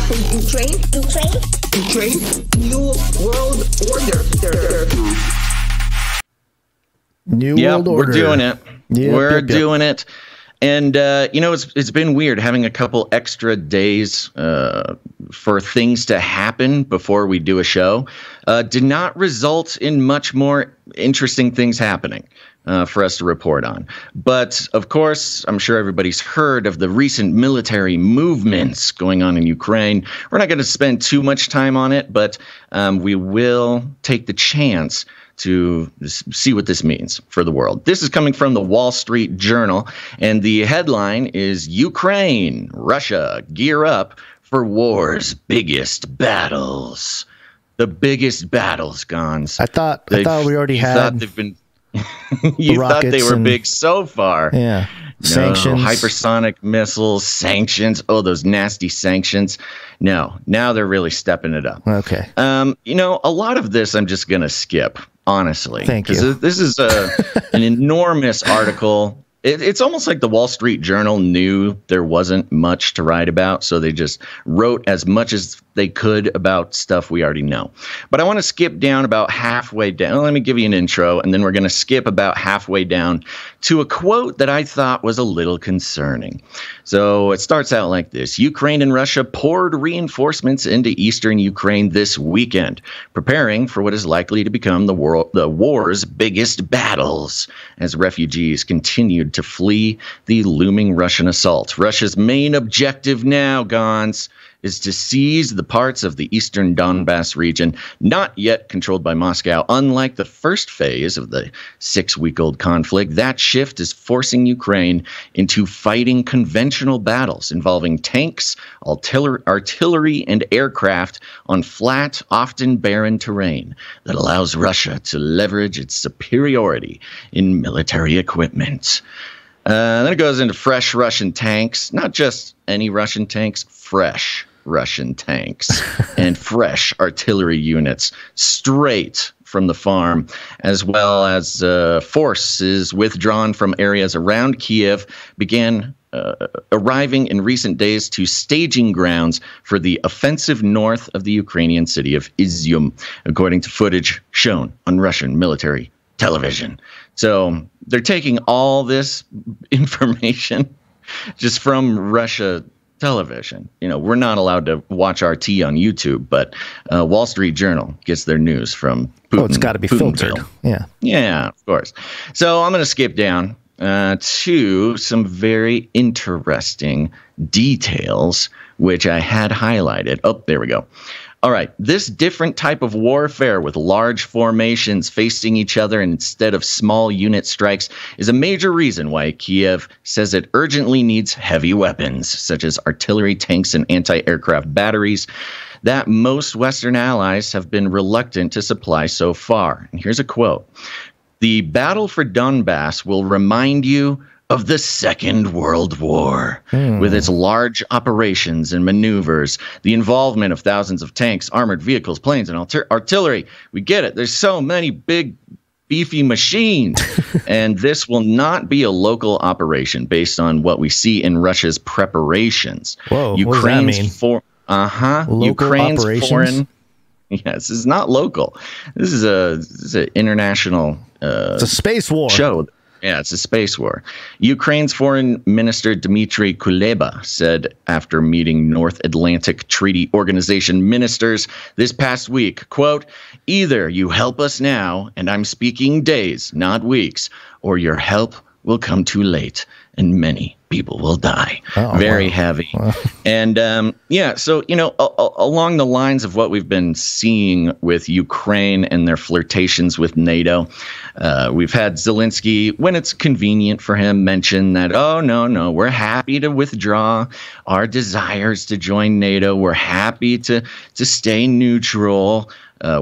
for Ukraine. New world order. New world order. We're doing it. We're doing it. And, it's been weird having a couple extra days for things to happen before we do a show. Did not result in much more interesting things happening for us to report on. But, of course, I'm sure everybody's heard of the recent military movements going on in Ukraine. We're not going to spend too much time on it, but we will take the chance to see what this means for the world. This is coming from the Wall Street Journal, and the headline is Ukraine, Russia gear up for war's biggest battles. The biggest battles, Gonz. I thought we already had. Thought they've been. You thought they were big so far. Yeah. Sanctions, hypersonic missiles, sanctions. Oh, those nasty sanctions. No, now they're really stepping it up. Okay. A lot of this I'm just gonna skip, honestly. Thank you. This is an enormous article. It's almost like the Wall Street Journal knew there wasn't much to write about, so they just wrote as much as they could about stuff we already know. But I want to skip down about halfway down. Let me give you an intro, and then we're going to skip about halfway down to a quote that I thought was a little concerning. So it starts out like this. Ukraine and Russia poured reinforcements into eastern Ukraine this weekend, preparing for what is likely to become the war's biggest battles as refugees continued to flee the looming Russian assault. Russia's main objective now, Gonz, is to seize the parts of the eastern Donbass region not yet controlled by Moscow. Unlike the first phase of the 6-week-old conflict, that shift is forcing Ukraine into fighting conventional battles involving tanks, artillery, and aircraft on flat, often barren terrain that allows Russia to leverage its superiority in military equipment. Then it goes into fresh Russian tanks, not just any Russian tanks, fresh Russian tanks and fresh artillery units straight from the farm, as well as forces withdrawn from areas around Kiev began arriving in recent days to staging grounds for the offensive north of the Ukrainian city of Izium, according to footage shown on Russian military television. So they're taking all this information just from Russia television. We're not allowed to watch RT on YouTube, but Wall Street Journal gets their news from Putin. Oh, it's got to be filtered. Yeah, of course. So I'm going to skip down to some very interesting details, which I had highlighted. Oh, there we go. All right, this different type of warfare with large formations facing each other instead of small unit strikes is a major reason why Kiev says it urgently needs heavy weapons, such as artillery, tanks, and anti-aircraft batteries that most Western allies have been reluctant to supply so far. And here's a quote. The battle for Donbass will remind you of the Second World War, with its large operations and maneuvers, the involvement of thousands of tanks, armored vehicles, planes, and artillery. We get it. There's so many big, beefy machines. And this will not be a local operation based on what we see in Russia's preparations. Whoa, Ukraine's what does that mean? Ukraine's operations? foreign. Yes, this is not local. This is an international it's a space war. Show. Yeah, it's a space war. Ukraine's Foreign Minister Dmitry Kuleba said after meeting North Atlantic Treaty Organization ministers this past week, quote, either you help us now, and I'm speaking days, not weeks, or your help will come too late and many people will die. Very heavy. Wow. And so, along the lines of what we've been seeing with Ukraine and their flirtations with NATO, we've had Zelensky, when it's convenient for him, mention that, oh, no, we're happy to withdraw our desires to join NATO. We're happy to stay neutral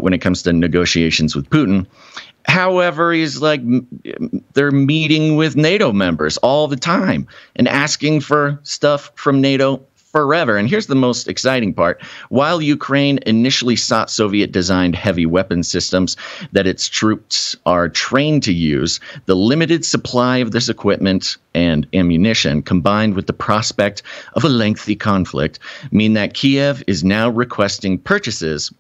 when it comes to negotiations with Putin. However, he's like, they're meeting with NATO members all the time and asking for stuff from NATO forever. And here's the most exciting part. While Ukraine initially sought Soviet-designed heavy weapon systems that its troops are trained to use, the limited supply of this equipment and ammunition, combined with the prospect of a lengthy conflict, mean that Kiev is now requesting purchases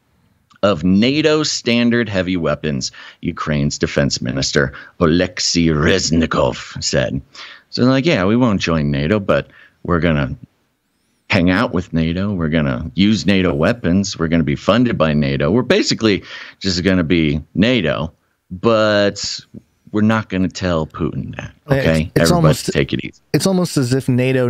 of NATO standard heavy weapons, Ukraine's defense minister Oleksiy Reznikov said. So they're like, yeah, we won't join NATO, but we're going to hang out with NATO. We're going to use NATO weapons. We're going to be funded by NATO. We're basically just going to be NATO, but we're not going to tell Putin that. Okay, it's everybody almost, take it easy. It's almost as if NATO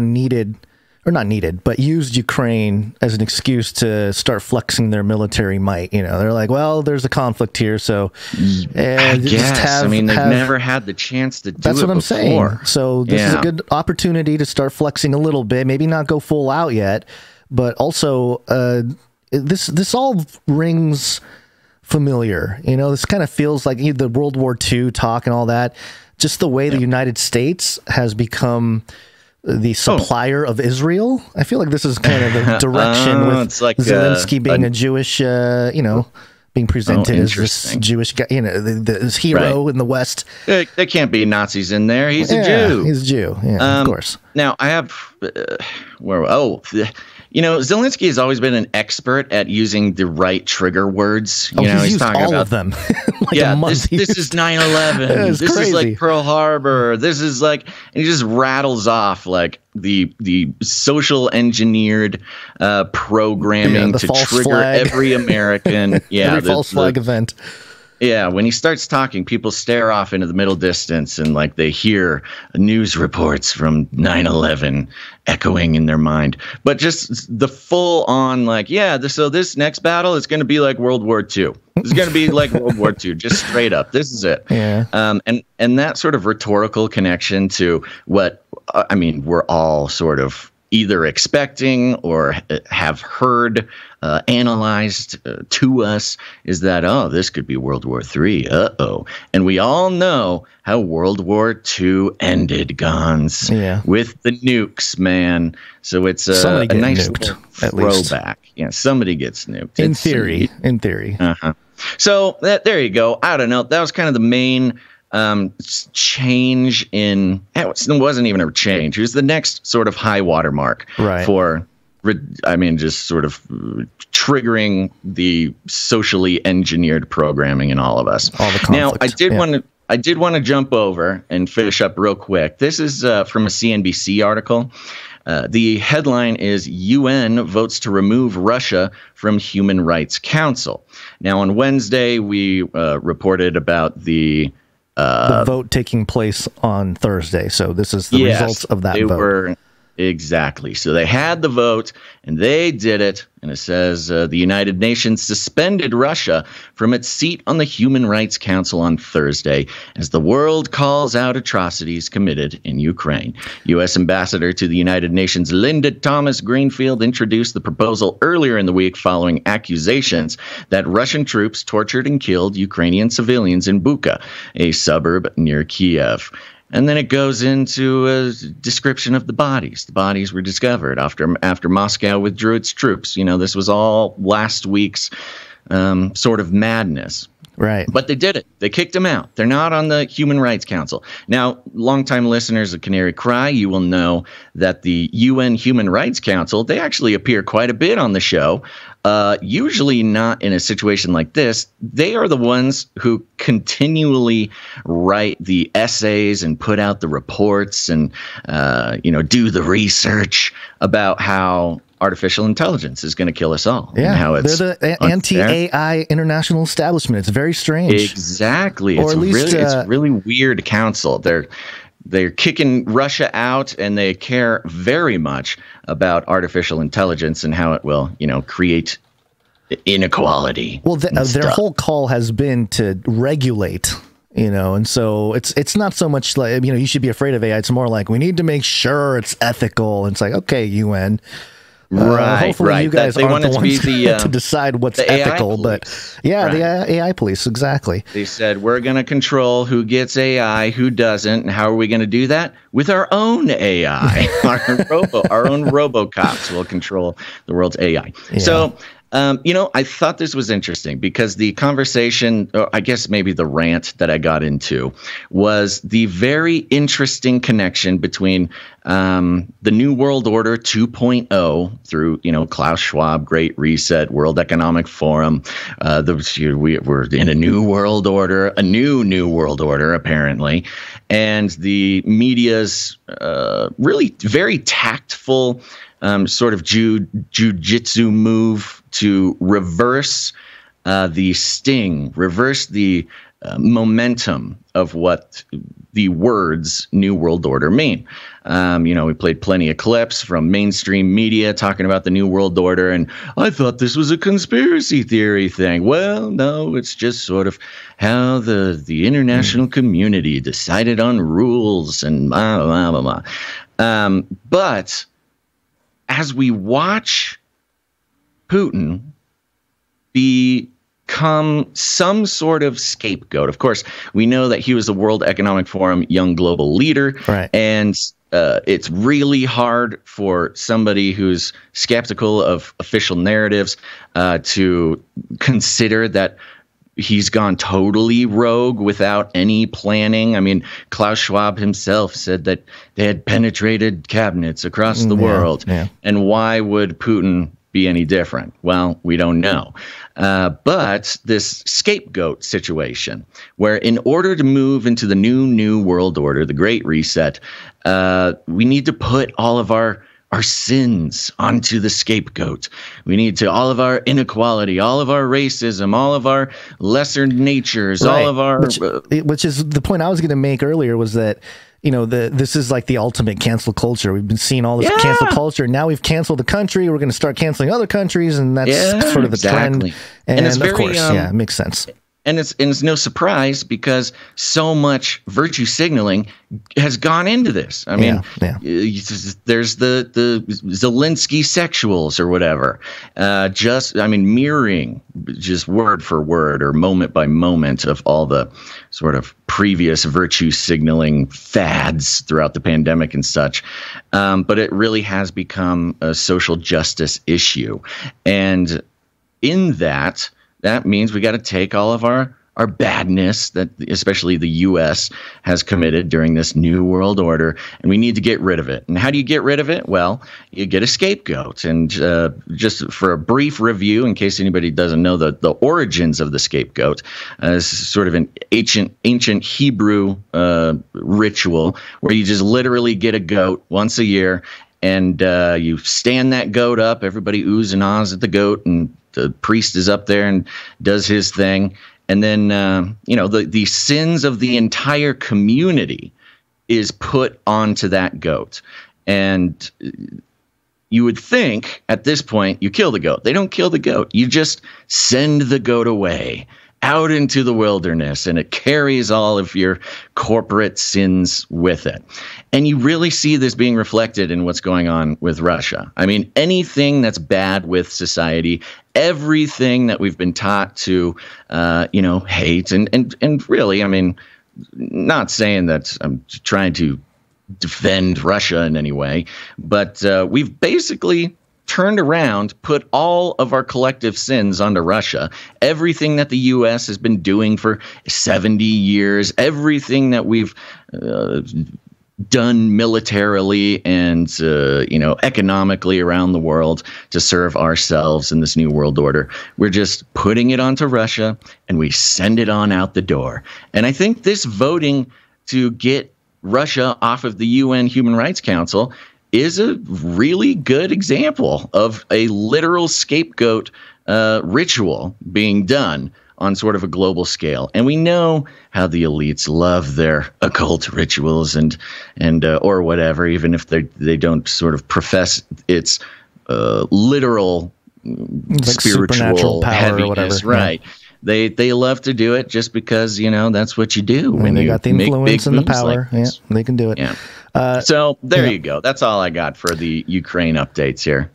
but used Ukraine as an excuse to start flexing their military might. You know, they're like, well, there's a conflict here, so I guess. I mean, they've never had the chance to do that's what I'm before. saying. So this is a good opportunity to start flexing a little bit. Maybe not go full out yet, but also this all rings familiar. You know, this kind of feels like the World War II talk and all that. Just the way the United States has become the supplier of Israel. I feel like this is kind of the direction with it's like Zelensky being a Jewish, being presented as this Jewish guy, this hero in the West. There can't be Nazis in there. He's a Jew. He's a Jew. Yeah, of course. Now I have Zelensky has always been an expert at using the right trigger words. He's talking all of them. This is 9/11. This is like Pearl Harbor. This is like, and he just rattles off like the social engineered programming to trigger every American. Every false flag event. Yeah, when he starts talking, people stare off into the middle distance and like they hear news reports from 9/11 echoing in their mind. But just the full on like, so this next battle is going to be like World War II. It's going to be like World War II, just straight up. This is it. Yeah. And that sort of rhetorical connection to what we're all sort of either expecting or have heard analyzed to us is that, this could be World War III. And we all know how World War II ended, Gonz, with the nukes, man. So it's a nice little throwback. Yeah, somebody gets nuked. In theory. Uh-huh. So there you go. I don't know. That was kind of the main change in. It wasn't even a change. It was the next sort of high water mark for. Just sort of triggering the socially engineered programming in all of us. All the conflict. Now, I did want to jump over and finish up real quick. This is from a CNBC article. The headline is UN votes to remove Russia from Human Rights Council. Now, on Wednesday, we reported about the vote taking place on Thursday. So this is the results of that vote. Exactly. So they had the vote and they did it. And it says the United Nations suspended Russia from its seat on the Human Rights Council on Thursday as the world calls out atrocities committed in Ukraine. U.S. Ambassador to the United Nations Linda Thomas-Greenfield introduced the proposal earlier in the week following accusations that Russian troops tortured and killed Ukrainian civilians in Bucha, a suburb near Kiev. And then it goes into a description of the bodies. The bodies were discovered after Moscow withdrew its troops. This was all last week's sort of madness. Right. But they did it. They kicked them out. They're not on the Human Rights Council. Now, longtime listeners of Canary Cry, you will know that the UN Human Rights Council, they actually appear quite a bit on the show. Usually not in a situation like this. They are the ones who continually write the essays and put out the reports and, do the research about how artificial intelligence is going to kill us all. Yeah, and how it's they're the anti-AI international establishment. It's very strange. Exactly. It's really weird council. They're kicking Russia out, and they care very much about artificial intelligence and how it will, create inequality. Well, their whole call has been to regulate. And so it's not so much like, you should be afraid of AI. It's more like we need to make sure it's ethical. And it's like, okay, UN. Hopefully you guys they aren't want the it to be ones the to decide what's the AI ethical, but police. yeah, the AI police, exactly. They said, we're going to control who gets AI, who doesn't, and how are we going to do that? With our own AI. Our own RoboCops will control the world's AI. Yeah. So, I thought this was interesting because the conversation, or I guess maybe the rant that I got into, was the very interesting connection between the New World Order 2.0 through, Klaus Schwab, Great Reset, World Economic Forum. We're in a new world order, a new world order, apparently. And the media's really very tactful sort of jujitsu move to reverse the sting, reverse the momentum of what the words New World Order mean. We played plenty of clips from mainstream media talking about the New World Order, and I thought this was a conspiracy theory thing. Well, no, it's just sort of how the international community decided on rules and blah, blah, blah, blah. But as we watch Putin become some sort of scapegoat, of course, we know that he was the World Economic Forum Young Global Leader. Right. And it's really hard for somebody who's skeptical of official narratives to consider that he's gone totally rogue without any planning. I mean, Klaus Schwab himself said that they had penetrated cabinets across the world. Yeah. And why would Putin be any different? Well, we don't know. But this scapegoat situation, where in order to move into the new world order, the Great Reset, we need to put all of our sins onto the scapegoat. We need to, all of our inequality, all of our racism, all of our lesser natures, right. All of our... Which is the point I was going to make earlier, was that, this is like the ultimate cancel culture. We've been seeing all this cancel culture. Now we've canceled the country. We're going to start canceling other countries, and that's sort of the trend. And it's very, of course, it makes sense. And it's no surprise because so much virtue signaling has gone into this. I mean, there's the Zelensky sexuals or whatever. Mirroring just word for word or moment by moment of all the sort of previous virtue signaling fads throughout the pandemic and such. But it really has become a social justice issue. And in that means we got to take all of our badness that especially the U.S. has committed during this new world order, and we need to get rid of it. And how do you get rid of it? Well, you get a scapegoat. And just for a brief review, in case anybody doesn't know the origins of the scapegoat, this is sort of an ancient Hebrew ritual where you just literally get a goat once a year, and you stand that goat up. Everybody oohs and ahs at the goat, and the priest is up there and does his thing. And then, the sins of the entire community is put onto that goat. And you would think at this point you kill the goat. They don't kill the goat. You just send the goat away out into the wilderness, and it carries all of your corporate sins with it. And you really see this being reflected in what's going on with Russia. I mean, anything that's bad with society, everything that we've been taught to, hate, and really, I mean, not saying that I'm trying to defend Russia in any way, but we've basically turned around, put all of our collective sins onto Russia. Everything that the U.S. has been doing for 70 years, everything that we've done militarily and economically around the world to serve ourselves in this new world order, we're just putting it onto Russia, and we send it on out the door. And I think this voting to get Russia off of the UN Human Rights Council is a really good example of a literal scapegoat ritual being done on sort of a global scale. And we know how the elites love their occult rituals and or whatever, even if they don't sort of profess its literal like spiritual power heaviness, or whatever. Right? Yeah. They love to do it just because that's what you do when they you got the influence and the power. Like they can do it. Yeah. So there you go. That's all I got for the Ukraine updates here.